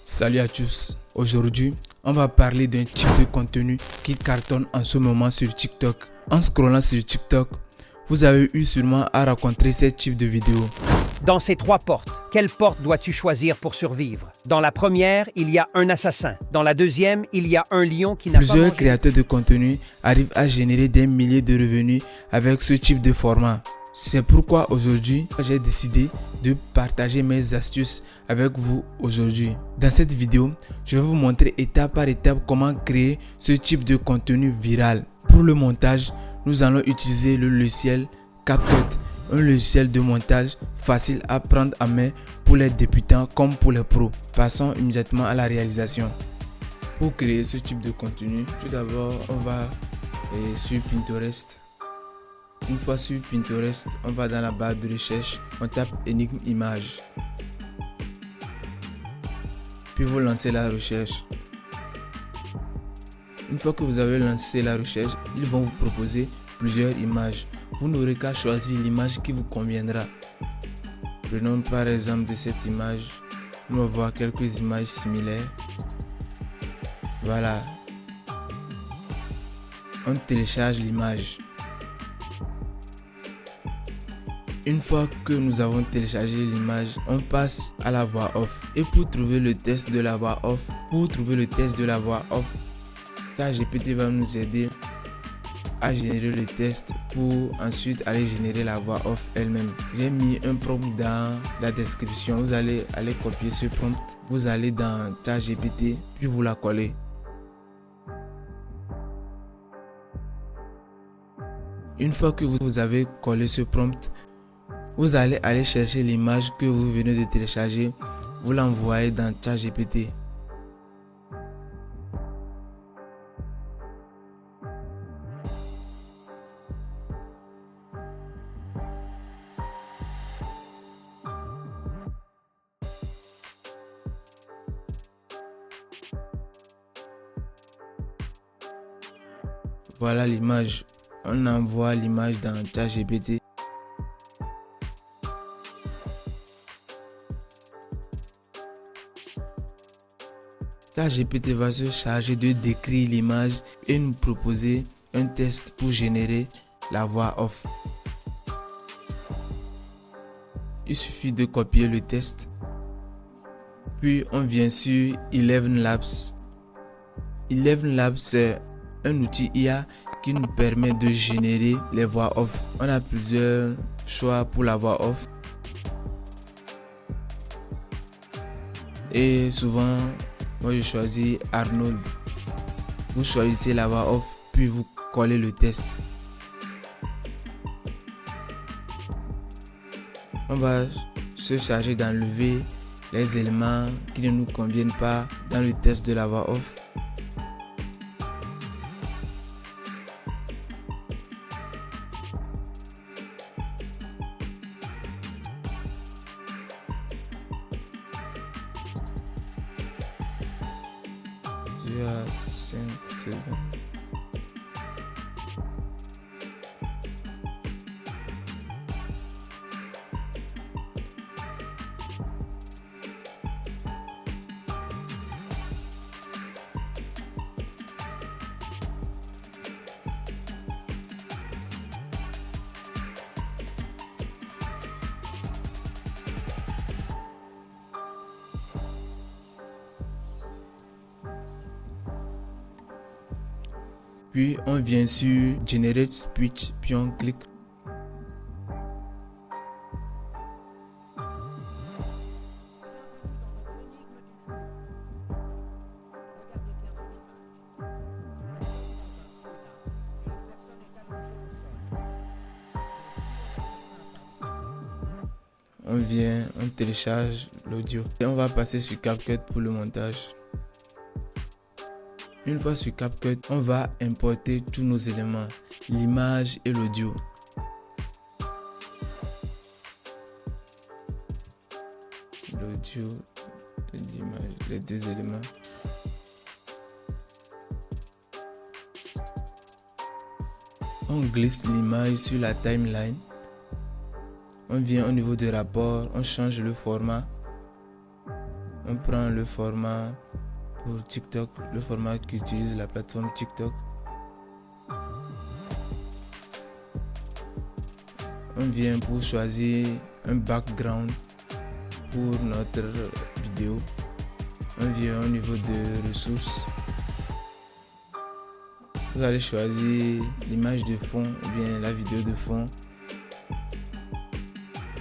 Salut à tous, aujourd'hui on va parler d'un type de contenu qui cartonne en ce moment sur TikTok. En scrollant sur TikTok, vous avez eu sûrement à rencontrer ce type de vidéos. Dans ces trois portes, quelle porte dois-tu choisir pour survivre? Dans la première, il y a un assassin. Dans la deuxième, il y a un lion qui n'a pas Plusieurs mangé. créateurs de contenu arrivent à générer des milliers de revenus avec ce type de format. C'est pourquoi aujourd'hui, j'ai décidé de partager mes astuces avec vous aujourd'hui. Dans cette vidéo, je vais vous montrer étape par étape comment créer ce type de contenu viral. Pour le montage, nous allons utiliser le logiciel CapCut, un logiciel de montage facile à prendre en main pour les débutants comme pour les pros. Passons immédiatement à la réalisation. Pour créer ce type de contenu, tout d'abord, on va sur Pinterest. Une fois sur Pinterest, on va dans la barre de recherche, on tape énigme image. Puis vous lancez la recherche. Une fois que vous avez lancé la recherche, ils vont vous proposer plusieurs images. Vous n'aurez qu'à choisir l'image qui vous conviendra. Prenons par exemple de cette image. On va voir quelques images similaires. Voilà. On télécharge l'image. Une fois que nous avons téléchargé l'image, on passe à la voix off. Et pour trouver le test de la voix off, ChatGPT va nous aider à générer le test pour ensuite aller générer la voix off elle-même. J'ai mis un prompt dans la description. Vous allez copier ce prompt. Vous allez dans ChatGPT puis vous la collez. Une fois que vous avez collé ce prompt, vous allez aller chercher l'image que vous venez de télécharger, vous l'envoyez dans ChatGPT. Voilà l'image. On envoie l'image dans ChatGPT. ChatGPT va se charger de décrire l'image et nous proposer un test pour générer la voix off. Il suffit de copier le test. Puis on vient sur Eleven Labs. Eleven Labs, c'est un outil IA qui nous permet de générer les voix off. On a plusieurs choix pour la voix off. Et souvent, moi je choisis Arnold. Vous choisissez la voix off, puis vous collez le test. On va se charger d'enlever les éléments qui ne nous conviennent pas dans le test de la voix off. Tu as 5 secondes. Puis on vient sur Generate Speech, puis on clique. On télécharge l'audio. Et on va passer sur CapCut pour le montage. Une fois sur CapCut, on va importer tous nos éléments, l'image et l'audio. L'audio et l'image, les deux éléments. On glisse l'image sur la timeline. On vient au niveau de rapport, on change le format. On On prend le format pour TikTok, le format qu'utilise la plateforme TikTok. On vient pour choisir un background pour notre vidéo. On vient au niveau de ressources. Vous allez choisir l'image de fond ou bien la vidéo de fond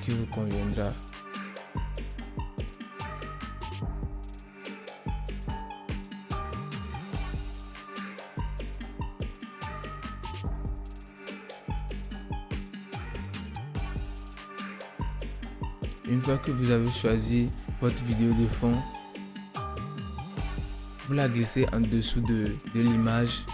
qui vous conviendra. Une fois que vous avez choisi votre vidéo de fond, vous la glissez en dessous de l'image.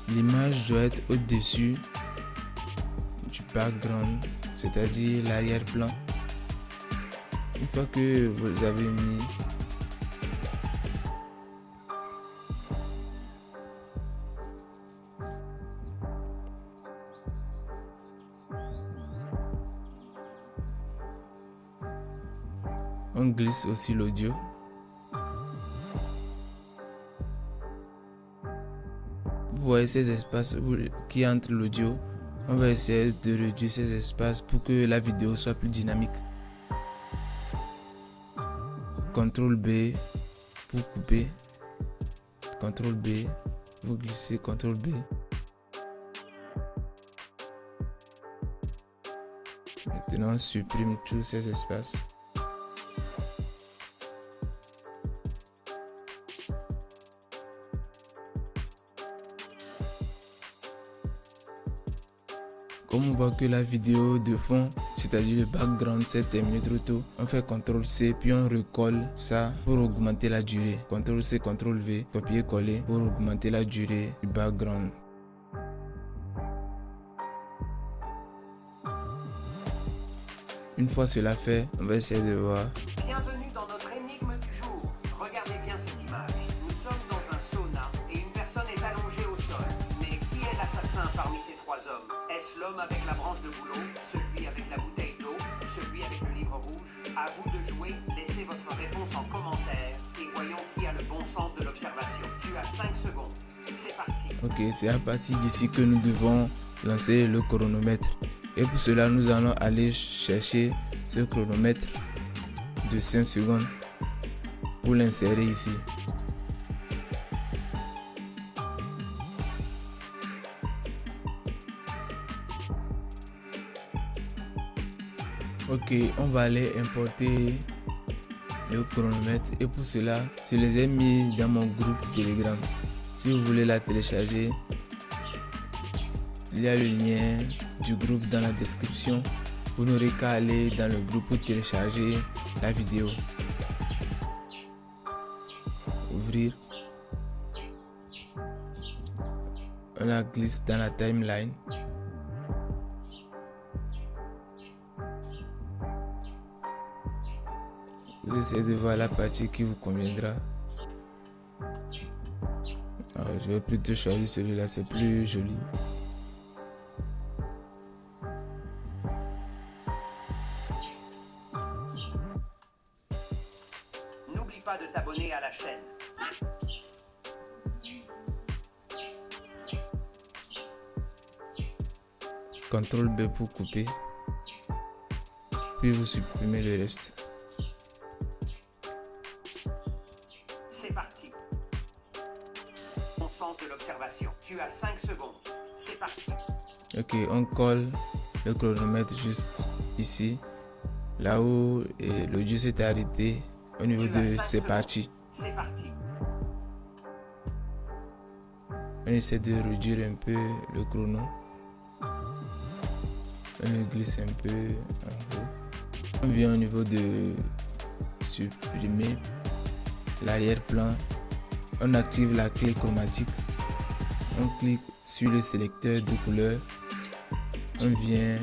L'image doit être au-dessus du background, c'est-à-dire l'arrière-plan. Une fois que vous avez mis on glisse aussi l'audio. Vous voyez ces espaces qui entrent l'audio. On va essayer de réduire ces espaces pour que la vidéo soit plus dynamique. CTRL B pour couper. CTRL B, vous glissez CTRL B. Maintenant, on supprime tous ces espaces. Comme on voit que la vidéo de fond, c'est-à-dire le background, s'est terminé trop tôt, on fait CTRL-C puis on recolle ça pour augmenter la durée. CTRL-C, CTRL-V, copier-coller pour augmenter la durée du background. Une fois cela fait, on va essayer de voir. Bienvenue dans notre énigme du jour. Regardez bien cette image. Nous sommes dans un sauna et une personne est allongée au sol. Mais qui est l'assassin parmi ces trois hommes? Est-ce l'homme avec la branche de bouleau, celui avec la bouteille d'eau ou celui avec le livre rouge? À vous de jouer, laissez votre réponse en commentaire et voyons qui a le bon sens de l'observation. Tu as 5 secondes. C'est parti. Ok, c'est à partir d'ici que nous devons lancer le chronomètre. Et pour cela, nous allons aller chercher ce chronomètre de 5 secondes pour l'insérer ici. Ok, on va aller importer le chronomètre et pour cela, je les ai mis dans mon groupe Telegram. Si vous voulez la télécharger, il y a le lien du groupe dans la description. Vous n'aurez qu'à aller dans le groupe pour télécharger la vidéo. Ouvrir. On la glisse dans la timeline. Vous essayez de voir la partie qui vous conviendra. Alors, je vais plutôt choisir celui-là, c'est plus joli. N'oublie pas de t'abonner à la chaîne. CTRL B pour couper. Puis vous supprimez le reste. C'est parti. Bon sens de l'observation. Tu as 5 secondes. C'est parti. Ok, on colle le chronomètre juste ici. Là où l'audio s'est arrêté au niveau de c'est parti. C'est parti. On essaie de réduire un peu le chrono. On le glisse un peu en haut. On vient au niveau de supprimer l'arrière-plan. On active la clé chromatique. On clique sur le sélecteur de couleur. On vient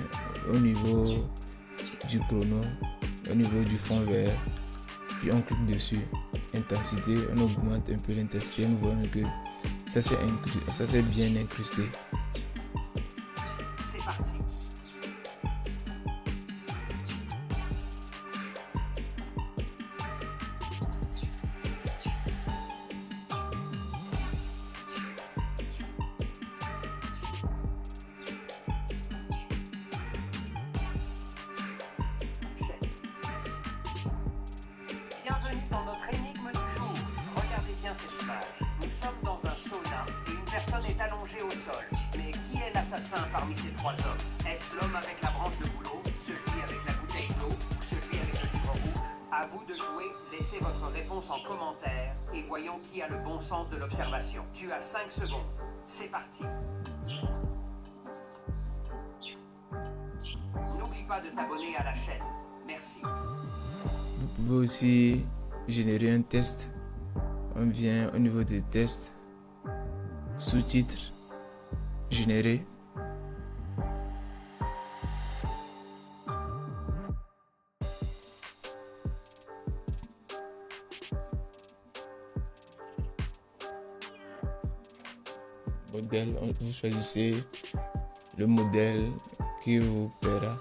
au niveau du chrono, au niveau du fond vert. Puis on clique dessus. Intensité, on augmente un peu l'intensité. Nous voyons que Ça c'est bien incrusté. C'est parti. Bienvenue dans notre énigme du jour. Regardez bien cette image. Nous sommes dans un sauna et une personne est allongée au sol. Mais qui est l'assassin parmi ces trois hommes? Est-ce l'homme avec la branche de bouleau, celui avec la bouteille d'eau ou celui avec le livre rouge? À vous de jouer, laissez votre réponse en commentaire et voyons qui a le bon sens de l'observation. Tu as 5 secondes. C'est parti. N'oublie pas de t'abonner à la chaîne. Merci. Vous pouvez aussi générer un test. On vient au niveau des tests, sous-titres, générer. Modèle, vous choisissez le modèle qui vous plaira.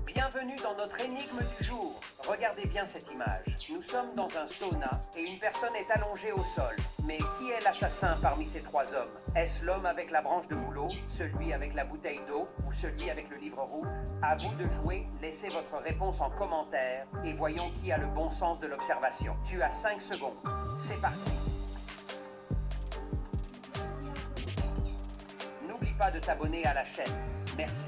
Bienvenue dans notre énigme du jour. Regardez bien cette image. Nous sommes dans un sauna et une personne est allongée au sol. Mais qui est l'assassin parmi ces trois hommes? Est-ce l'homme avec la branche de bouleau, celui avec la bouteille d'eau ou celui avec le livre rouge? À vous de jouer, laissez votre réponse en commentaire et voyons qui a le bon sens de l'observation. Tu as 5 secondes. C'est parti. N'oublie pas de t'abonner à la chaîne. Merci.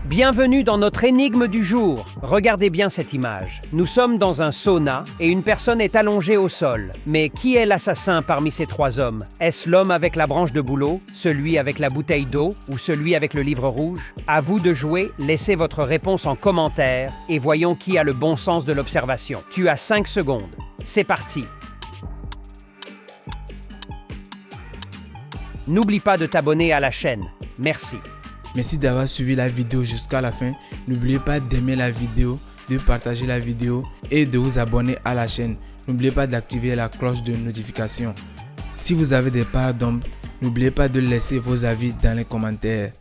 Bienvenue dans notre énigme du jour. Regardez bien cette image. Nous sommes dans un sauna et une personne est allongée au sol. Mais qui est l'assassin parmi ces trois hommes? Est-ce l'homme avec la branche de bouleau, celui avec la bouteille d'eau ou celui avec le livre rouge? À vous de jouer, laissez votre réponse en commentaire et voyons qui a le bon sens de l'observation. Tu as 5 secondes. C'est parti. N'oublie pas de t'abonner à la chaîne. Merci. Merci d'avoir suivi la vidéo jusqu'à la fin. N'oubliez pas d'aimer la vidéo, de partager la vidéo et de vous abonner à la chaîne. N'oubliez pas d'activer la cloche de notification. Si vous avez des parts d'ombre, n'oubliez pas de laisser vos avis dans les commentaires.